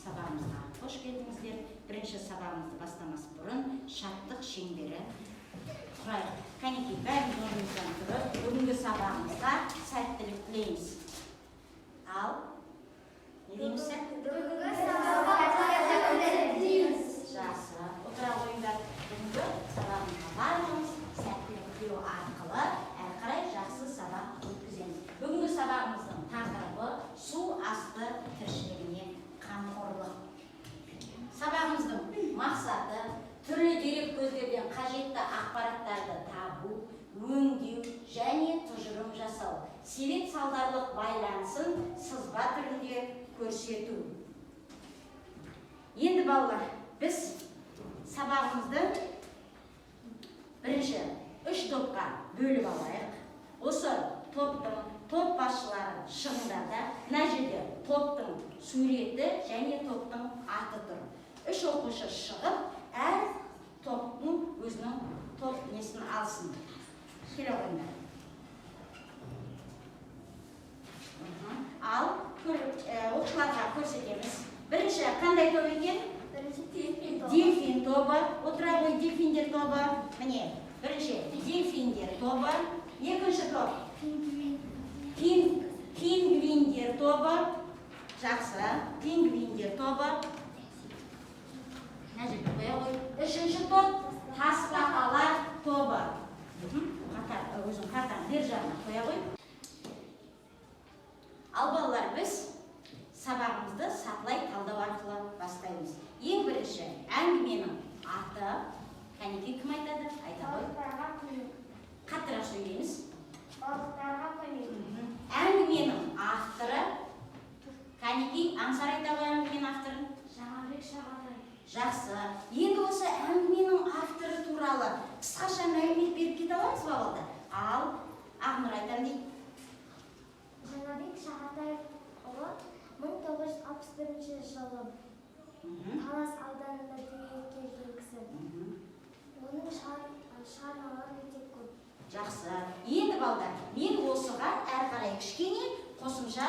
сабағымызға қош келдіңіздер. Бірінші сабағымызды бастамас бұрын шаттық шеңбері құрайық. Кәнекей, бәріміз орнымыздан тұрып, бүгінгі сабағымызға сәттілік тілейміз. Ал, не дейміз? Бүгінгі сабағымызға сәттілік тілейміз. Жақсы. Отыра қойыңдар. Бүгінгі сабағымызға барлығымыз сәттілік тілеу арқылы әрі қарай жақсы сабақ өткіземіз. Бүгінгі сабағымыздың тақырыбы су асты тіршілігіне қамқорлық. Сабағымыздың мақсаты түрлі дерек көздерден қажетті ақпараттарды табу, өңдеу және тұжырым жасау, себеп салдарлық байланысын сызба түрінде көрсету. Енді балалар, біз сабағымызды бірінші 3 топқа бөліп алайық. Осы топтың топ басшылары шығындарда, мына жерде топтың суреті және топтың аты тұр. 3 оқушы шығып, әр топтың өзінің топ несін алсын. Келе қойыңдар. Ал оқушыларға көрсетеміз. Бірінші қандай топ екен? Дельфин тобы. Отыра ғой, дельфиндер тобы. Міне, бірінші дельфиндер тобы. Екінші топ пингвиндер тобы. Жақсы, пингвиндер тобы. Үшінші топ тасбақалар тобы. Өзің картаны бер жағына қоя қой. Ал балалар, біз сабағымызды сатылай талдау арқылы бастаймыз. Ең бірінші әңгіменің аты. Кәнекей, кім айтады? Айта ғой. Қаттырақ сөйлейміз. Балықтарға көмек. Әңгіменің авторы. Кәнекей, аңсар айта ғой әңгіменің авторын. Жаңабек Шағатай. Жақсы. Енді осы әңгіменің авторы туралы қысқаша мәлімет беріп кете аламыз ба балалар? Ал Ақнұр айтам дейді. Жаңабек Шағатай ұлы 1961 жылы Талас ауданында дүниеге келген кісі. Оның шығармалары өте көп. Жақсы. Енді балалар, мен осыған әрі қарай кішкене қосымша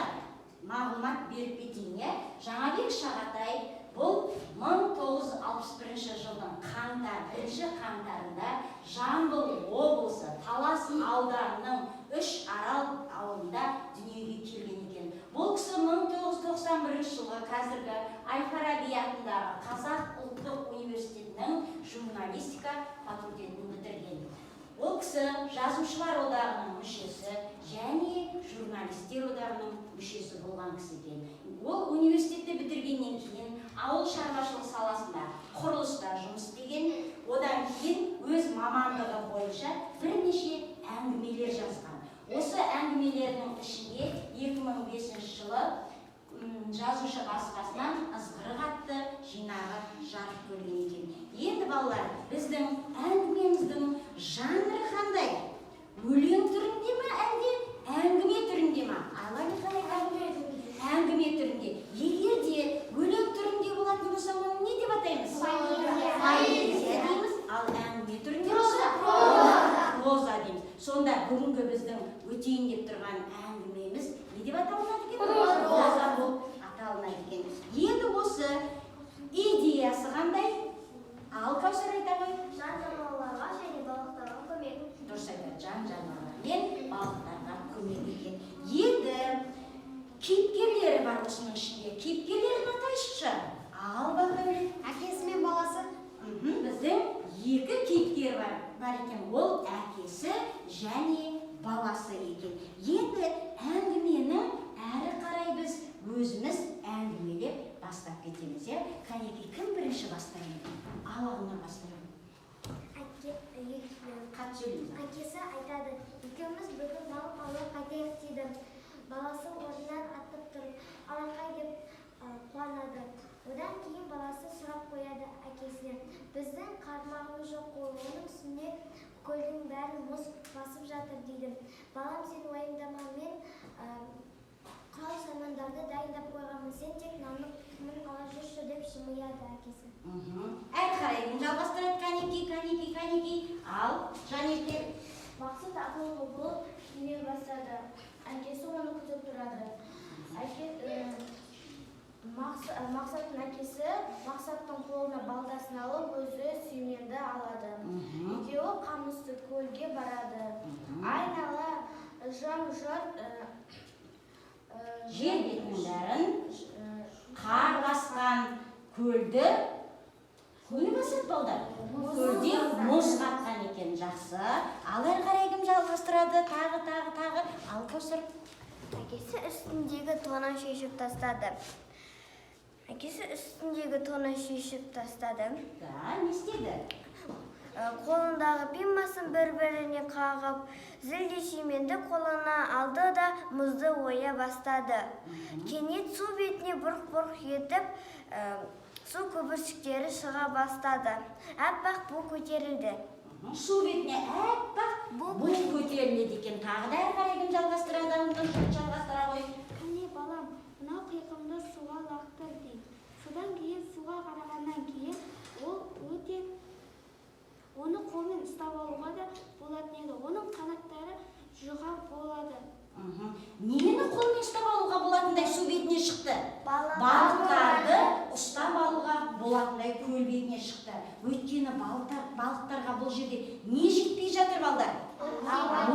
мағлұмат беріп кетейін. Жаңабек Шағатай бұл 1961 жылдың бірінші қаңтарында Жамбыл облысы Талас ауданының Үшарал ауылында дүниеге келген екен. Бұл кісі 1991 жылы қазіргі Әл-Фараби атындағы Қазақ ұлттық университетінің журналистика факультетін бітірген. Ол кісі жазушылар одағының мүшесі және журналистер одағының мүшесі болған кісі екен. Ол университетті бітіргеннен кейін ауыл шаруашылық саласында құрылыста жұмыс істеген, одан кейін өз мамандығы бойынша бірнеше әңгімелер жазған. Осы әңгімелердің ішінде 2005 жылы жазушы баспасынан ызғырық атты жинағы жарық көрген екен. Енді балалар, біздің әңгімеміздің жанры қандай? Өлең түрінде ме, әлде әңгіме түрінде ме? Әңгіме түрінде. Егер де өлең түрінде болатын болса, оны не деп атаймыз? Поэзия дейміз. Ал әңгіме түрінде болса проза дейміз. Сонда бүгінгі біздің өтейін деп тұрған әңгімеміз не деп аталынады екен? Проза болып аталынады екен. Енді осы идеясы қандай? Ал Кәусар айта ғой. Жан-жануарларға және балықтарға көмек. Дұрыс айтады, жан-жануарлар мен балықтарға көмек екен. Енді кейіпкерлері бар осының ішінде. Кейіпкерлерін атайықшы. Ал бақылай. Әкесі мен баласы. Біздің 2 кейіпкер бар екен. Ол әкесі және баласы екен. Енді әңгімені әрі қарай біз өзіміз әңгімелеп бастап кетеміз. Кәнекей, кім бірінші бастайды? Ал Ақнұр бастайды. Қат сөйлейміз. Әкесі айтады, екеуміз бүгін балық аулап қайтайық дейді. Баласы орнынан атып тұрып, алақай деп қуанады. Одан кейін баласы сұрақ қояды әкесіне. Біздің қармағымыз жоқ қой, оның үстіне көлдің бәрін мұз басып жатыр дейді. Балам, сен уайымдама, мен құрал-саймандарды дайындап қойғанмын, сен тек нанның тұқымын ала жүрші деп жымияды әкесі. Әрі қарай жалғастырады Кәнекей. Ал Жанерке. Мақсат ақылы болып түне бастады. Әкесі оны күтіп тұрады. Мақсаттың әкесі Мақсаттың қолына балдасын алып, өзі Сүйменді алады. Екеуі Қамысты көлге барады. Айнала жым-жырт жер бетінің бәрін қар басқан көлді не басады балдар? Көлде мұз қатқан екен. Жақсы. Ал әрі қарай кім жалғастырады? Тағы. Ал Кәусар. Әкесі үстіндегі тонын шешіп тастады. Да, не істеді? Қолындағы пимасын бір-біріне қағып, зілде Сүйменді қолына алды да мұзды оя бастады. Кенет су бетіне бұрқ-бұрқ етіп, су көбіршіктері шыға бастады. Аппақ бу көтерілді. Су бетіне аппақ бу көтеріледі екен. Тағы да әрі қарай кім жалғастыра ғой. Кәне балам, мынау қиқымды суға лақтыр дейді. Содан кейін суға қарағаннан кейін оны қолмен ұстап алуға да болатын еді. Оның қанаттары жұқа болады. Нені қолмен ұстап алуға болатындай су бетіне шықты? Балықтарды ұстап алуға болатындай көл бетіне шықты. Өйткені балықтарға бұл жерде не жетпей жатыр балдар?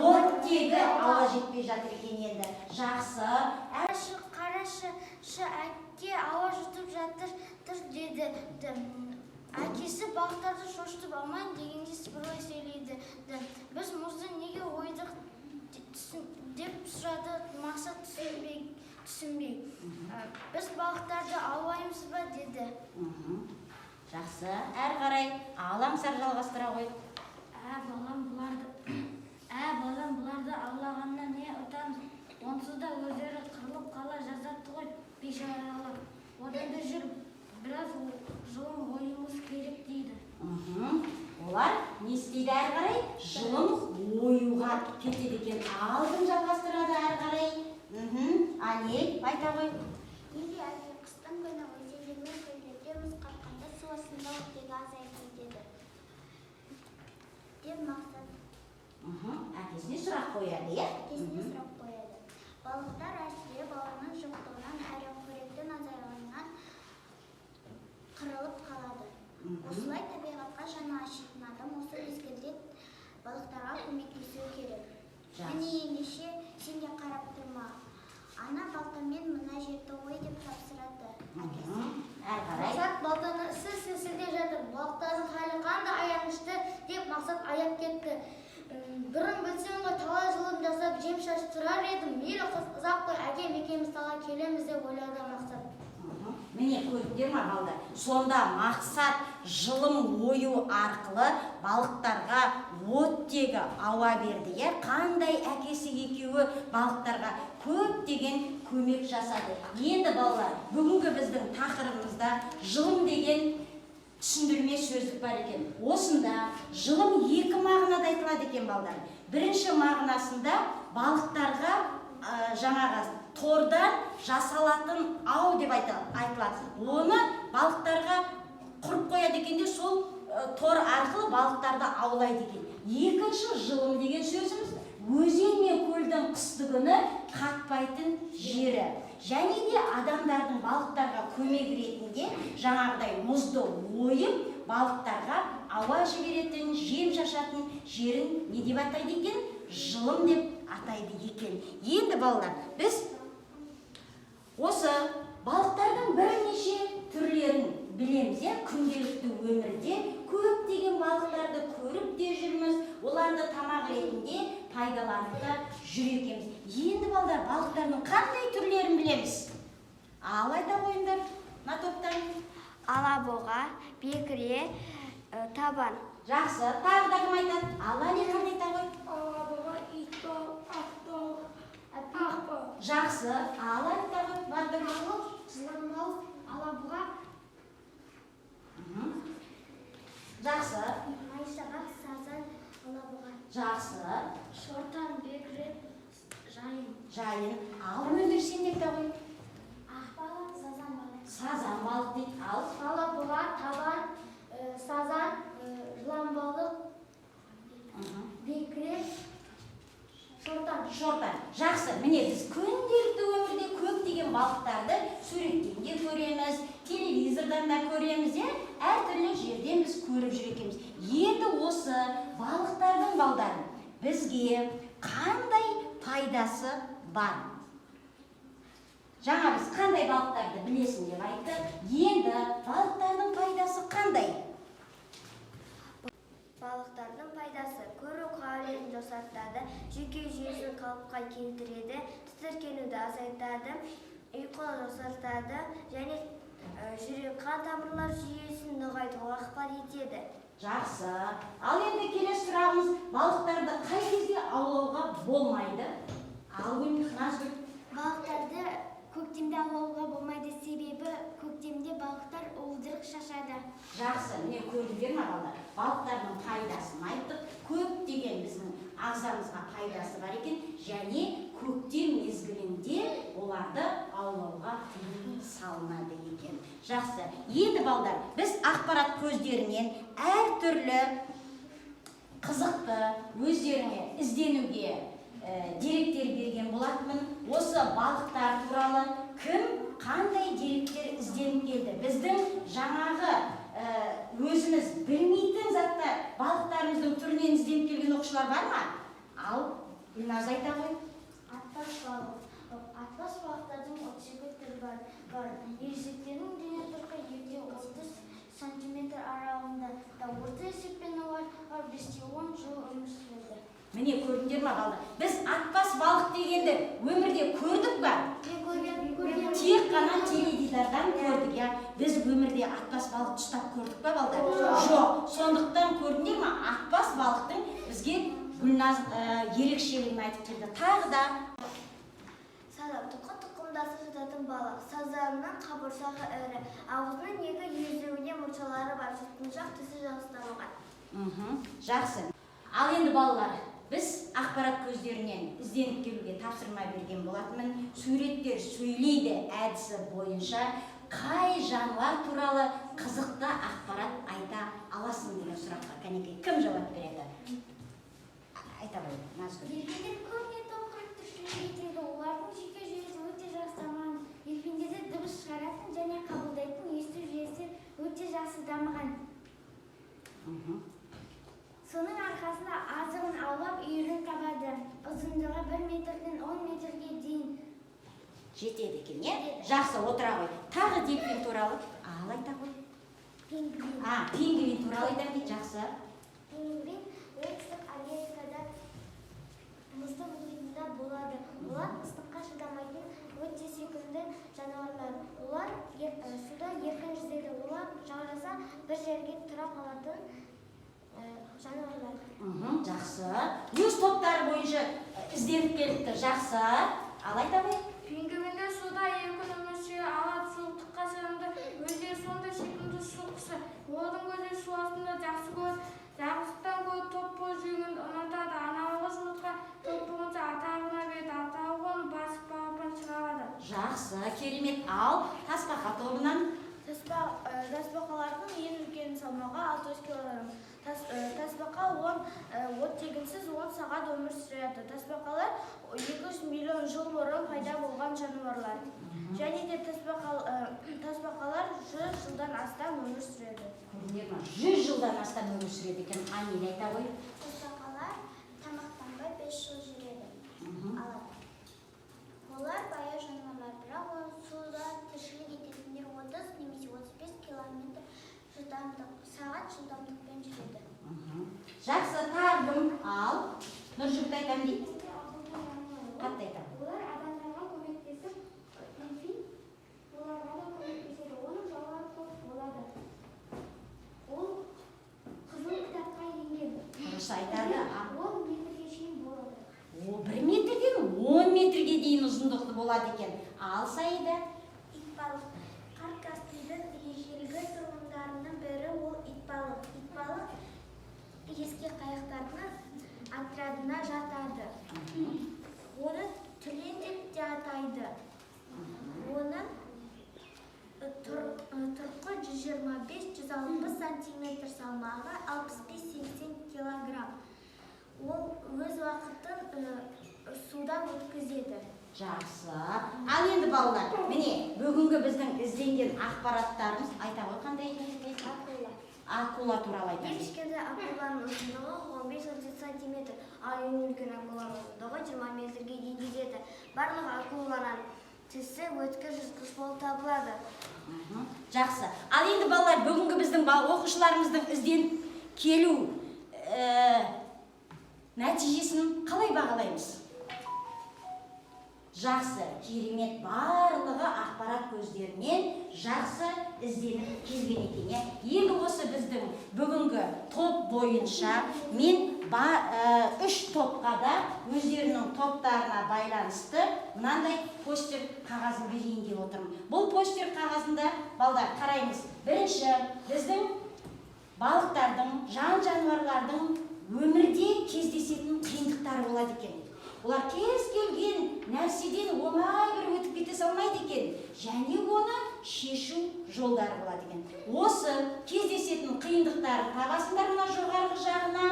Оттегі ауа жетпей жатыр екен енді. Жақсы. Қарашы, әке ауа жұтып жатыр деді. Әкесі балықтарды шошытып алмайын дегенде сыбырлай сөйлейді. Біз мұзды неге ойдық деп сұрады Мақсат түсінбей. Біз балықтарды аулаймыз ба деді. Жақсы. Әрі қарай Аламсар жалғастыра ғой. Балам, бұларды аулағаннан не ұтамыз? Онсыз да өздері қырылып қала жаздатты ғой, бейшаралар. Одан да жүріп, біраз жылым ойымыз керек дейді. Олар не істейді әрі қарай? Жылым ойуға кетеді екен. Алдын жалғастырады әрі қарай. Анел, айта ғой. Неге әке қыстың күні өзендермен көлдерде мұз қатқанда су астында оттегі азайды деді. Деп Мақсат. Әкесіне сұрақ қояды, е? Әкесіне сұрақ қояды. Балықтар әсіре балының жоқтығынан әрі қоректің азайғанынан қырылып қалады. Осылай табиғатқа жаны ашитын адам осы мезгілде балықтарға көмектесу керек. Міне ендеше сен де қарап тұрма. Ана балтамен мына жерді ой деп тапсырады әкесі. Мақсат балтаны сілсілде жатыр. Балықтардың халі қандай аянышты деп Мақсат аяп кетті. Бұрын білсең ғой, талай жылым жасап жем шашып тұрар едім. Мейлі ұзақ қой, әкем екеуміз тала келеміз деп ойлады Мақсат. Міне көрдіңдер ме балдар? Сонда Мақсат жылым ойу арқылы балықтарға оттегі ауа берді. Қандай әкесі екеуі балықтарға көптеген көмек жасады. Енді балалар, бүгінгі біздің тақырыбымызда жылым деген түсіндірме сөздік бар екен. Осында жылым екі мағынада айтылады екен балдар. Бірінші мағынасында балықтарға жаңағы тордан жасалатын ау деп айтылады. Оны балықтарға құрып қояды екен де сол тор арқылы балықтарды аулайды екен. Екінші жылым деген сөзіміз өзен мен көлдің қыстыгүні қатпайтын жері. Және де адамдардың балықтарға көмек ретінде жаңағыдай мұзды ойып, балықтарға ауа жіберетін, жем шашатын жерін не деп атайды екен? Жылым деп атайды екен. Енді балалар, біз осы балықтардың бірнеше түрлерін білеміз, күнделікті өмірде көптеген балықтарды көріп те жүрміз, оларды тамақ ретінде пайдаланып та жүр екенбіз. Енді балдар, балықтардың қандай түрлерін білеміз? Ал айта қойыңдар, мына топтан. Алабоға, бекіре, табан. Жақсы, тағы да кім айтады? Алла не айта ғой? Алабоға, итбал, атбал, аппақ. Жақсы, ал айта ғой? Бардыр. Жыланбал, алабоға. Жақсы. Майшаға, сазан, алабоға. Жақсы. Шортан, бекіре, жайын. Жайын. Ал мөлдір сен деп та ғой? Ақбала, сазан бала. Сазан балық дейді. Ал. Алабоға, табан, сазан, жыланбалық, бекіре, шортан. Шортан. Жақсы. Міне біз күнделікті өмірде көптеген балықтарды суреттен де көреміз, телевизордан да көреміз, әртүрлі жерден біз көріп жүр екенбіз. Енді осы балықтардың балдарын бізге қандай пайдасы бар? Жаңа біз қандай балықтарды білесің деп айттық. Енді балықтардың пайдасы қандай? Балықтардың пайдасы көру қабілетін жақсартады, жүйке жүйесін қалыпқа келтіреді, тітіркенуді азайтады, ұйқыны жақсартады және жүрек қан тамырлар жүйесін нығайтуға ықпал етеді. Жақсы. Ал енді келесі сұрағымыз, балықтарды қай кезде аулауға болмайды? Ал Назгүл. Балықтарды көктемде аулауға болмайды, себебі көктемде балықтар уылдырық шашады. Жақсы, міне көрдіңдер ме балалар? Балықтардың пайдасын айттық. Көптеген біздің ағзамызға пайдасы бар екен, және көктем мезгілінде оларды аулауға тыйым салынады екен. Жақсы. Енді балдар, біз ақпарат көздерінен әртүрлі қызықты өздеріңе ізденуге деректер берген болатынмын. Осы балықтар туралы кім қандай деректер ізденіп келді? Біздің жаңағы өзіміз білмейтін заттар, балықтарымыздың түрінен ізденіп келген оқушылар бар ма? Ал Гүлназ айта ғой. Атбас балық. Атбас балықтардың 32 түрі бар. Ересектердің дене тұрқы 2-30 сантиметр аралығында. Орта есеппен олар 5-10 жыл өмір сүреді. Міне көрдіңдер ме балдар? Біз атбас балық дегенді өмірде көрдік ба? Тек қана теледидардан көрдік, Біз өмірде атбас балықты ұстап көрдік па балдар? Жоқ. Сондықтан көрдіңдер ме? Атбас балықтың бізге Гүлназ ерекшелігін айтып келді. Тағы да Сазан тұқымдасы жататын балық. Сазанның қабыршағы ірі. Ауызының екі езуіне мұртшалары бар. Жұтқыншақ тісі жалғастырылған. Жақсы. Ал енді балалар, біз ақпарат көздерінен ізденіп келуге тапсырма берген болатынмын. Суреттер сөйлейді әдісі бойынша қай жануар туралы қызықты ақпарат айта аласың деген сұраққа кәнекей кім жауап береді? Айта ғой, Назгүл. Дельфиндер көбіне топқырып тіршілік етеді. Олардың жүйке жүйесі өте жақсы дамыған. Дельфиндерде дыбыс шығаратын және қабылдайтын есту жүйесі өте жақсы дамыған. Соның арқасында азығын аулап үйірін табады. Ұзындығы 1 метрден 10 метрге дейін жетеді екен, Жақсы, отыра ғой. Тағы дельфин туралы ал айта ғой. Пингвин. Пингвин туралы айтам дейді, жақсы. Пингвин оңтүстік Америкада мұздың мұхитында болады. Олар ыстыққа шыдамайтын өте сүйкімді жануарлар. Олар суда еркін жүзеді. Олар жағаласа бір жерге тұра қалатын жануарлар. Жақсы. Өз топтары бойынша ізденіп келіпті, жақсы. Ал айта ғой. Пингвиндер суда еркін өмір сүре алады, суықтыққа сенімді, өздері сондай сүйкімді су құсы. Олардың көздері су астында жақсы көреді, жалғыздықтан гөрі топ болып жүргенді ұнатады. Аналығы жұмыртқа топ болғанша атағына береді, атағы оны басып балапан шығарады. Жақсы, керемет. Ал тасбақа тобынан? Тасбақалардың ең үлкен салмағы 600 кг. Тасбақа оттегінсіз 10 сағат өмір сүреді. Тасбақалар 200 миллион жыл бұрын пайда болған жануарлар. Және де тасбақалар 100 жылдан астам өмір сүреді. 100 жылдан астам өмір сүреді екен. Анел айта ғой. Тасбақалар тамақтанбай 5 жыл жүреді. Олар баяу жануарлар, бірақ суда тіршілік ететіндер 30 немесе 35 километр сағат жылдамдықпен жүреді. Жақсы, тағым ал. Нұржігіт айтам дейді. Қатты айтам. Олар адамдарға көмектесіп, дельфин оларға да көмектеседі. Оның жаулары көп болады. Ол қызыл кітапқа енген. Дұрыс айтады. 10 метрге шейін болады. 1 метрден 10 метрге дейін ұзындықты болады екен. Ал Саида? Итбалық. Қар-Каспийдің ежелгі тұрғындарының бірі ол итбалық. Итбалық ескі қайықтардың отрядына жатады. Оны түлен деп те атайды. Оның тұрқы 125-160 сантиметр, салмағы 65-80 килограмм. Ол өз уақытын суда өткізеді. Жақсы. Ал енді балалар, міне бүгінгі біздің ізденген ақпараттарымыз айта ғой қандай екен? Акула туралы Ең айтамыз. кішкентай акуланың ұзындығы 15-16 сантиметр, ал ең үлкен акуланың ұзындығы 20 метрге дейін жетеді. Барлық акуланың тісі өткір жыртқыш болып табылады. Жақсы. Ал енді балалар, бүгінгі біздің оқушыларымыздың ізден келу нәтижесін қалай бағалаймыз? Жақсы, керемет, барлығы ақпарат көздерінен жақсы ізденіп келген екен. Енді осы біздің бүгінгі топ бойынша мен 3 топқа да өздерінің топтарына байланысты мынандай постер қағазын берейін деп отырмын. Бұл постер қағазында балдар қараймыз. Бірінші біздің балықтардың, жан-жануарлардың өмірде кездесетін қиындықтары болады екен. Олар кез келген нәрседен оңай бір өтіп кете салмайды екен. Және оны шешу жолдары болады екен. Осы кездесетін қиындықтарын табасыңдар мына жоғарғы жағына,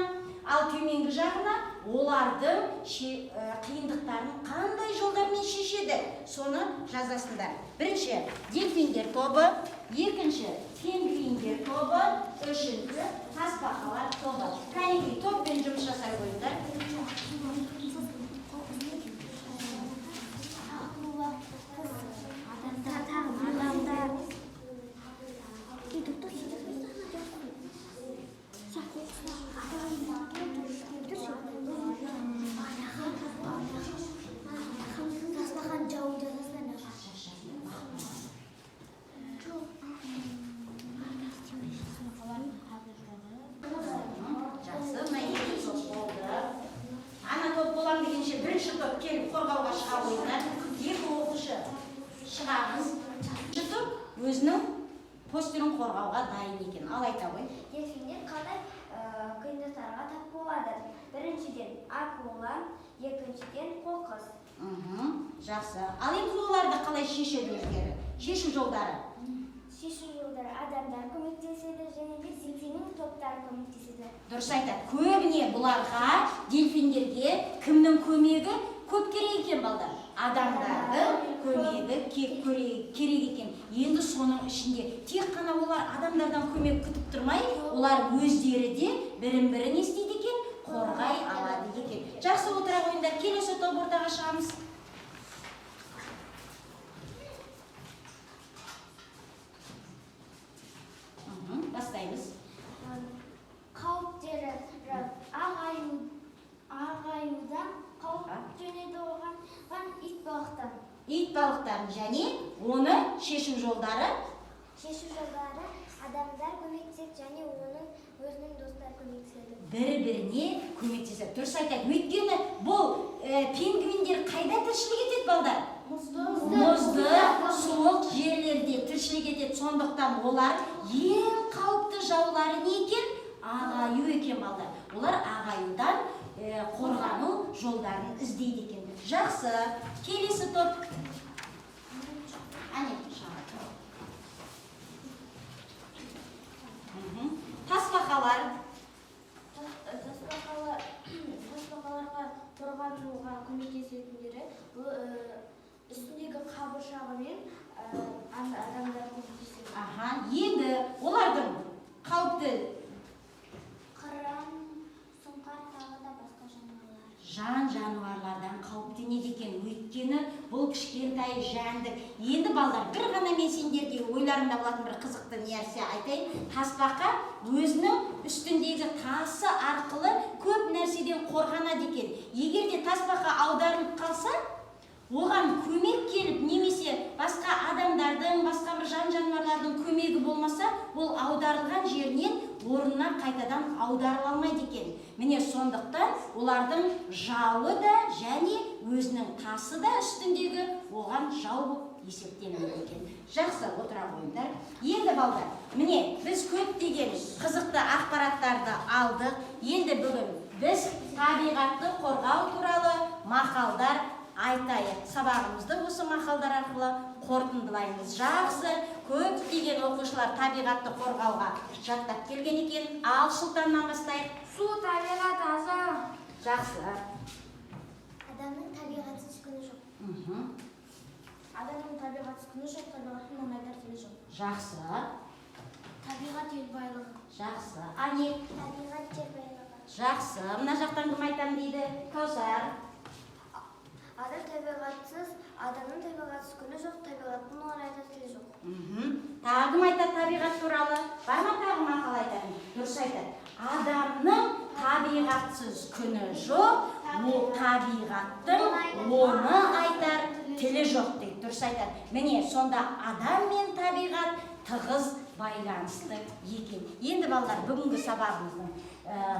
ал төменгі жағына олардың қиындықтарын қандай жолдармен шешеді, соны жазасыңдар. Бірінші дельфиндер тобы, екінші пингвиндер тобы, үшінші тасбақалар тобы. Кәдімгі топпен жұмыс жасай қойыңдар. Бірінші топ келіп қорғауға шыға қойыңдар. Екі оқушы шығамыз. Бірінші топ өзінің постерін қорғауға дайын екен. Ал айта ғой. Дельфиндер қандай қиындықтарға тап болады? Біріншіден акула, екіншіден қоқыс. Жақсы. Ал енді оларды қалай шешеді өздері? Шешу жолдары. Шешу жолдары адамдар көмектеседі және де дельфиннің топтары көмектеседі. Дұрыс айтады. Көбіне бұларға, дельфиндерге кімнің көмегі көп керек екен балдар? Адамдардың көмегі керек екен. Енді соның ішінде тек қана олар адамдардан көмек күтіп тұрмай, олар өздері де бірін-бірі не істейді екен? Қорғай алады екен. Жақсы, отыра қойыңдар. Келесі топ ортаға шығамыз. Бастаймыз. Қауіптері ағаюдан қауіп төнеді оған ит балықтан. Ит балықтарын және оны шешу жолдары. Шешу жолдары адамдар көмектеседі және оның өзінің достары көмектеседі. Бірі-біріне көмектеседі. Дұрыс айтады. Өйткені бұл пингвиндер қайда тіршілік етеді балдар? Мұзды, суық жерлерде тіршілік етеді. Сондықтан олар ең қауіпті жаулары не екен? Ағаю екен балдар. Олар ағаюдан қорғану жолдарын іздейді екен. Жақсы. Келесі топ. Әне, шағыр. Тасбақалар. Тасбақаларға қорғануға көмектесетіндері үстіндегі қабыршағымен адамдар көмектеседі. Енді олардың қауіпті қыран, сұңқар тағы да басқа жануарлар. Жан-жануарлардан қауіптенеді екен. Өйткені бұл кішкентай жәндік. Енді балдар, бір ғана мен сендерге ойларында болатын бір қызықты нәрсе айтайын. Тасбақа өзінің үстіндегі тасы арқылы көп нәрседен қорғанады екен. Егер де тасбақа аударылып қалса, оған көмек келіп, немесе басқа адамдардың, басқа бір жан-жануарлардың көмегі болмаса, ол аударылған жерінен орнына қайтадан аударыла алмайды екен. Міне сондықтан олардың жауы да және өзінің тасы да үстіндегі оған жау болып есептелінеді екен. Жақсы, отыра қойыңдар. Енді балдар, міне біз көптеген қызықты ақпараттарды алдық. Енді бүгін біз табиғатты қорғау туралы мақалдар айтайық. Сабағымызды осы мақалдар арқылы қорытындылаймыз. Жақсы, көптеген оқушылар табиғатты қорғауға жаттап келген екен. Ал Сұлтаннан бастайық. Су, табиғат, аза. Жақсы. Адамның табиғатсыз күні жоқ. табиғатсыз күні жоқ, табиғаттың айтар тілі жоқ. Жақсы. Табиғат ел байлығы. Жақсы. Ани. Табиғат жер байлығы. Жақсы. Мына жақтан кім айтам дейді? Кәусар. Адамның табиғатсыз күні жоқ, табиғаттың оған айтар тілі жоқ. Тағы кім айтады табиғат туралы? Бар ма тағы мақал айтатын? Дұрыс айтады. Адамның табиғатсыз күні жоқ, ол табиғаттың оны айтар тілі жоқ дейді. Дұрыс айтады. Міне, сонда адам мен табиғат тығыз байланысты екен. Енді балалар, бүгінгі сабағымыздың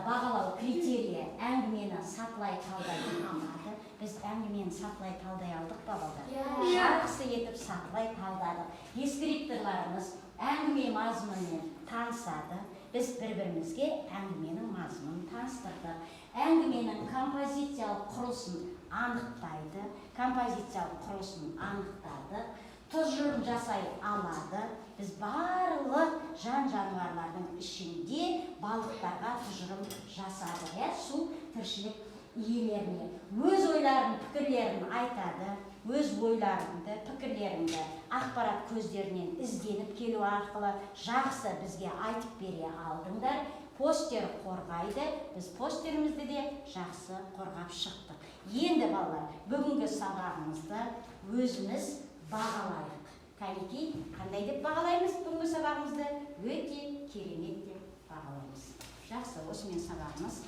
бағалау критерийі әңгімені сатылай талдайтын амалы. Біз әңгімені сатылай талдай алдық па балалар? Жақсы етіп сатылай талдадық. Дескрипторларымыз әңгіме мазмұнымен танысады. Біз бір-бірімізге әңгіменің мазмұнын таныстырдық. Әңгіменің композициялық құрылысын анықтайды. Композициялық құрылысын анықтады. Тұжырым жасай алады. Біз барлық жан-жануарлардың ішінде балықтарға тұжырым жасады. Су тіршілік иелеріне өз ойларын, пікірлерін айтады. Өз ойларыңды, пікірлеріңді ақпарат көздерінен ізденіп келу арқылы жақсы бізге айтып бере алдыңдар. Постер қорғайды. Біз постерімізді де жақсы қорғап шықтық. Енді балалар, бүгінгі сабағымызды өзіміз бағалайық. Кәнекей, қандай деп бағалаймыз бүгінгі сабағымызды? Өте керемет деп бағалаймыз. Жақсы, осымен сабағымыз